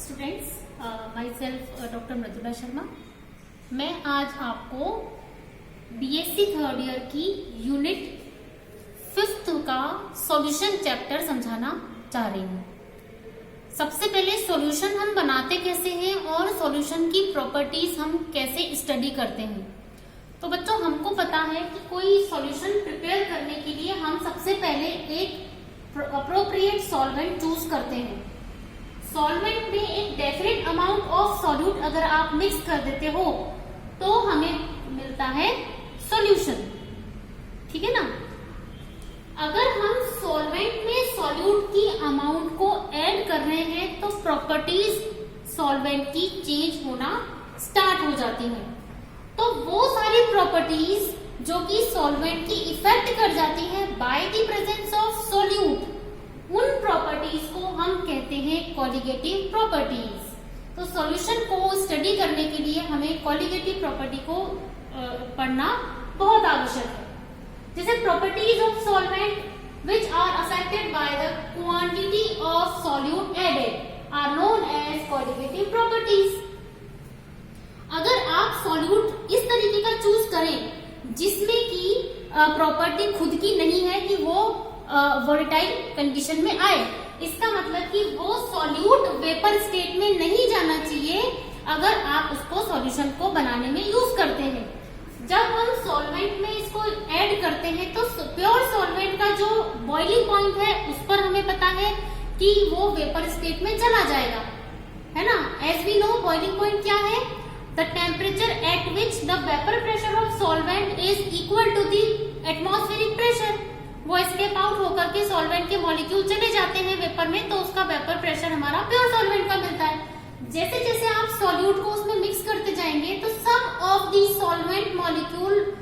Students, my self doctor Mridula Sharma. मैं आज आपको बीएससी थर्ड ईयर की यूनिट 5th का सॉल्यूशन चैप्टर समझाना चाह रही हूँ। सबसे पहले सॉल्यूशन हम बनाते कैसे हैं और सॉल्यूशन की प्रॉपर्टीज हम कैसे स्टडी करते हैं। तो बच्चों, हमको पता है कि कोई सॉल्यूशन प्रिपेयर करने के लिए हम सबसे पहले एक अप्रोप्रिएट सॉल्वेंट चूज करते हैं। सॉल्वेंट में एक डेफिनेट अमाउंट ऑफ सॉल्यूट अगर आप मिक्स कर देते हो तो हमें मिलता है सॉल्यूशन। ठीक है ना। अगर हम सॉल्वेंट में सॉल्यूट की अमाउंट को ऐड कर रहे हैं तो प्रॉपर्टीज सॉल्वेंट की चेंज होना स्टार्ट हो जाती है। तो वो सारी प्रॉपर्टीज जो कि सॉल्वेंट की इफेक्ट कर जाती है by the presence of solute, उन प्रॉपर्टीज को हम कहते हैं कॉलिगेटिव प्रॉपर्टीज। तो सॉल्यूशन को स्टडी करने के लिए हमें कॉलिगेटिव प्रॉपर्टी को पढ़ना बहुत आवश्यक है। जैसे properties of solvent which are affected by the quantity of solute added are known as colligative properties. अगर आप सॉल्यूट इस तरीके का चूज करें जिसमें कि प्रॉपर्टी खुद की नहीं है कि वो वोलेटाइल कंडीशन में आए, इसका मतलब कि वो सॉल्यूट वेपर स्टेट में नहीं जाना चाहिए अगर आप उसको सॉल्यूशन को बनाने में यूज करते हैं। जब हम सॉल्वेंट में इसको ऐड करते हैं तो प्योर सॉल्वेंट का जो बॉइलिंग पॉइंट है उस पर हमें पता है कि वो वेपर स्टेट में चला जाएगा, है ना। As we know, boiling point क्या है? The temperature at which the vapour pressure of solvent is equal to the atmospheric pressure. वो एस्केप आउट होकर के सॉल्वेंट के मॉलिक्यूल चले जाते हैं वेपर में, तो उसका वेपर प्रेशर हमारा प्योर सॉल्वेंट का मिलता है। जैसे जैसे आप सॉल्यूट को उसमें मिक्स करते जाएंगे तो some of the solvent molecule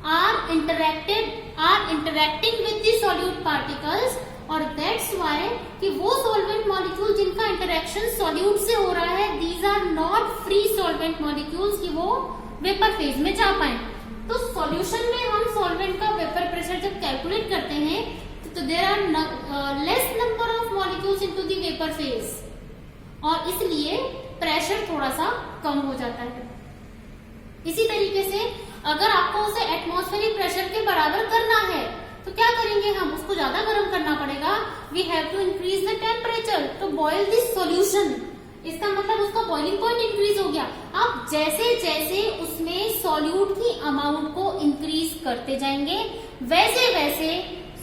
are interacting with the solute particles, और दैट्स व्हाई कि वो सॉल्वेंट मॉलिक्यूल जिनका इंटरेक्शन सॉल्यूट से हो रहा है, these are not free solvent molecules कि वो वेपर फेज में जा पाए। तो सॉल्यूशन में हम सॉल्वेंट का वेपर प्रेशर जब कैलकुलेट करते हैं तो there are less number of molecules into the vapour phase, और इसलिए प्रेशर थोड़ा सा कम हो जाता है। इसी तरीके से अगर आपको उसे एटमॉस्फेरिक प्रेशर के बराबर करना है तो क्या करेंगे हम? उसको ज्यादा गर्म करना पड़ेगा। We have to increase the temperature to boil this solution. इसका मतलब उसका बॉइलिंग पॉइंट इंक्रीज हो गया। आप जैसे जैसे उसमें सॉल्यूट की अमाउंट को इंक्रीज करते जाएंगे वैसे वैसे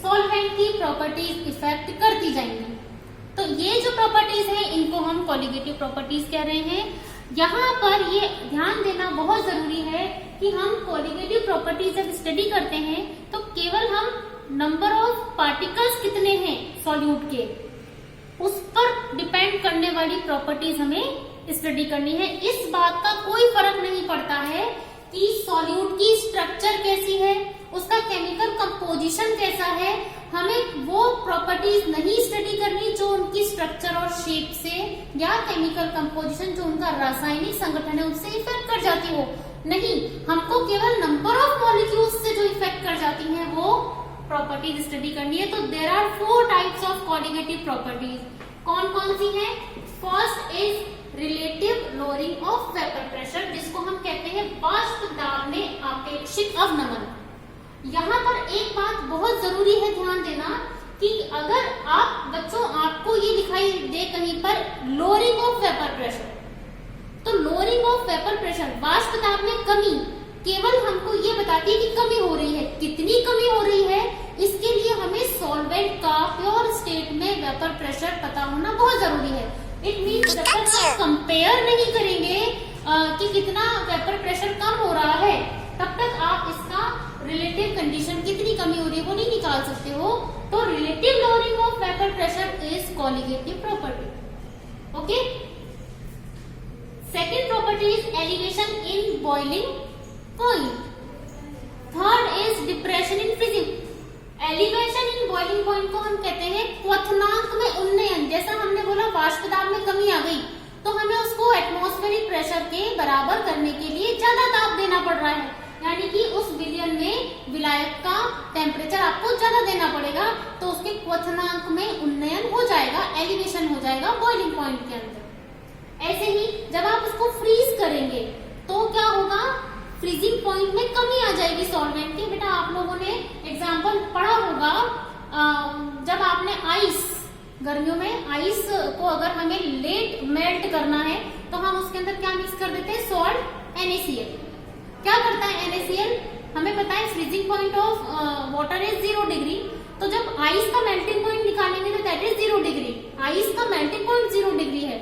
सॉल्वेंट की प्रॉपर्टीज इफेक्ट करती जाएंगी। तो ये जो प्रॉपर्टीज है इनको हम कॉलिगेटिव प्रॉपर्टीज कह रहे हैं। यहाँ पर ये ध्यान देना बहुत जरूरी है कि हम कॉलिगेटिव प्रॉपर्टीज जब स्टडी करते हैं तो केवल हम नंबर ऑफ पार्टिकल्स कितने हैं सॉल्यूट के, उस पर डिपेंड करने वाली प्रॉपर्टीज हमें स्टडी करनी है। इस बात का कोई फर्क नहीं पड़ता है कि सॉल्यूट की स्ट्रक्चर कैसी है, उसका केमिकल कंपोजिशन कैसा है। हमें वो प्रॉपर्टीज नहीं स्टडी करनी जो उनकी स्ट्रक्चर और शेप से या केमिकल कंपोजिशन जो उनका रासायनिक संगठन है उससे इफेक्ट कर जाती हो। नहीं, हमको केवल नंबर ऑफ मॉलिक्यूल्स से जो इफेक्ट कर जाती हैं वो प्रॉपर्टीज स्टडी करनी है। तो there are 4 types of colligative properties. कौन कौन सी है? First is relative lowering of vapour pressure, जिसको हम कहते हैं वाष्प दाब में आपेक्षिक अवनमन। यहाँ पर एक बात बहुत जरूरी है ध्यान देना कि अगर आप बच्चों आपको ये दिखाई दे कहीं पर लोअरिंग ऑफ वेपर प्रेशर, तो लोअरिंग ऑफ वेपर प्रेशर वाष्प दाब में कमी केवल हमको ये बताती है कि कमी हो रही है। कितनी कमी हो रही है इसके लिए हमें सॉल्वेंट का प्योर स्टेट में वेपर प्रेशर पता होना बहुत जरूरी है। इट मीन्स जब तक आप कंपेयर नहीं करेंगे कि कितना वेपर प्रेशर कम हो रहा है तब तक आप इसका रिलेटिव कंडीशन कितनी कमी हो रही है वो नहीं निकाल सकते हो। तो relative lowering of vapour pressure is colligative property. Okay. Second property is elevation in boiling point. Third is depression in freezing. Elevation in boiling point को हम कहते हैं क्वथनांक में उन्नयन। जैसा हमने बोला वाष्प दाब में कमी आ गई तो हमें उसको एटमॉस्फेरिक प्रेशर के बराबर करने के लिए ज्यादा ताप देना पड़ रहा है, यानी कि उस विलयन में विलायक का टेम्परेचर आपको ज्यादा देना पड़ेगा, तो उसके क्वथनांक में उन्नयन हो जाएगा, एलिवेशन हो जाएगा बॉइलिंग पॉइंट के अंदर। ऐसे ही जब आप उसको फ्रीज करेंगे तो क्या होगा, फ्रीजिंग पॉइंट में कमी आ जाएगी सॉल्वेंट की। बेटा आप लोगों ने एग्जाम्पल पढ़ा होगा, जब आपने आइस, गर्मियों में आइस को अगर हमें लेट मेल्ट करना है तो हम उसके अंदर क्या मिक्स कर देते हैं, सॉल्ट, NaCl। क्या करता है NaCl, हमें पता है freezing point of water is 0 degree, तो जब आइस का मेल्टिंग पॉइंट निकालेंगे तो दैट इज 0 डिग्री, आइस का मेल्टिंग पॉइंट 0 डिग्री है।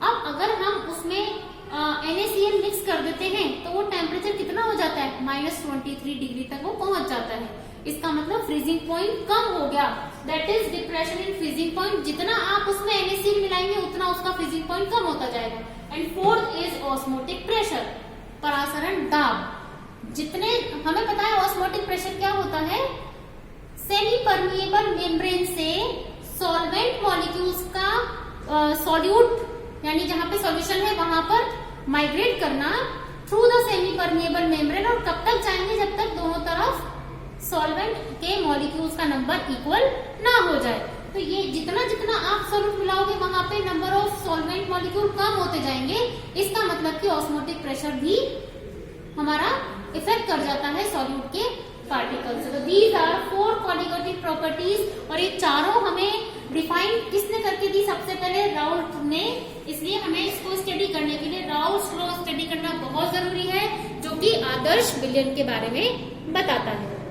अब अगर हम उसमें NaCl मिक्स कर देते हैं तो वो टेम्परेचर कितना हो जाता है, -23 डिग्री तक वो पहुंच जाता है। इसका मतलब फ्रीजिंग पॉइंट कम हो गया, that is depression in freezing point. जितना आप उसमें NaCl मिलाएंगे उतना उसका फ्रीजिंग पॉइंट कम होता जाएगा। And fourth is osmotic pressure, परासरण दाब। जितने हमें पता है ऑस्मोटिक प्रेशर क्या होता है, सेमी परमिएबल मेम्ब्रेन से सॉल्वेंट मॉलिक्यूल्स का सॉल्यूट यानी जहां पे सॉल्यूशन है वहां पर माइग्रेट करना through the semi permeable membrane, और कब तक जाएंगे, जब तक दोनों तरफ सॉल्वेंट के मॉलिक्यूल्स का नंबर इक्वल ना हो जाए। तो ये जितना जितना आप सॉल्यूट मिलाओगे वहां पे नंबर ऑफ सॉल्वेंट मॉलिक्यूल कम होते जाएंगे। इसका मतलब कि ऑस्मोटिक प्रेशर भी हमारा इफेक्ट कर जाता है सॉल्यूट के पार्टिकल्स। तो दीज आर 4 क्वालिटेटिव प्रॉपर्टीज, और ये चारों हमें डिफाइन किसने करके दी, सबसे पहले राउल्ट ने। इसलिए हमें इसको स्टडी करने के लिए राउल्ट्स लॉ स्टडी करना बहुत जरूरी है, जो कि आदर्श विलयन के बारे में बताता है।